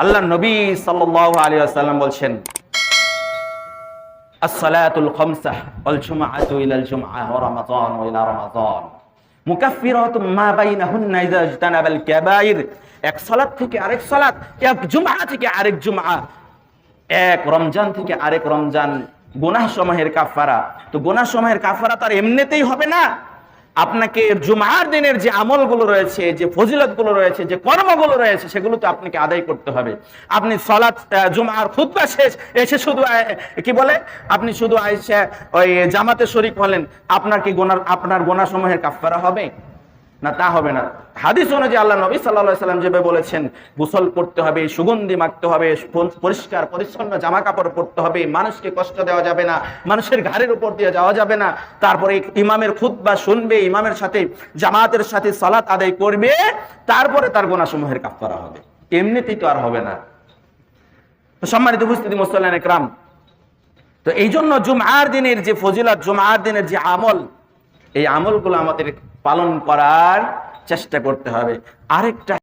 আল্লাহ নবী সাল্লাল্লাহু আলাইহি ওয়াসাল্লাম বলছেন, as-salatul khamsah wal jum'atu ila al-jum'ah wa ramadan ila ramadan মুকাফফিরাতুম মা বাইনাহুন্না ইযা ইজতানাবাল কাবাইর। এক সালাত থেকে আরেক সালাত, এক জুমআ থেকে আরেক জুমআ, এক রমজান থেকে আরেক রমজান গুনাহ সমূহের কাফারা। তো গুনাহ সমূহের কাফারা তার এমনিতেই হবে না, আপনাকে জুমআর দিনের যে আমলগুলো রয়েছে, যে ফজিলতগুলো রয়েছে, যে কর্মগুলো রয়েছে, সেগুলো তো আপনাকে আদায় করতে হবে। আপনি সালাত জুমআর খুতবা শেষ এসে শুধু কি বলে, আপনি শুধু আয়েশা ওই জামাতে শরীক হলেন, আপনার গুনাহ সমূহের কাফারা হবে না? তা হবে না। হাদিস অনুযায়ী আল্লাহ নবী সাল্লাল্লাহু আলাইহি সাল্লাম যেভাবে বলেছেন, গোসল করতে হবে, সুগন্ধি মাখতে হবে, পরিষ্কার পরিচ্ছন্ন জামা কাপড় পরতে হবে, মানুষকে কষ্ট দেওয়া যাবে না, মানুষের ঘাড়ের উপর দিয়ে যাওয়া যাবে না, তারপরে ইমামের খুতবা শুনবে, ইমামের সাথে জামাতের সাথে সালাত আদায় করবে, তারপরে তার গুনাহ সমূহের কাফারা হবে। এমনিতেই তো আর হবে না। তো সম্মানিত উপস্থিতি মুসল্লিয়ান ইকরাম, তো এই জন্য জুমআর দিনের যে ফজিলত, জুমআর দিনের যে আমল, এই আমলগুলো আমাদের পালন করার চেষ্টা করতে হবে। আরেকটা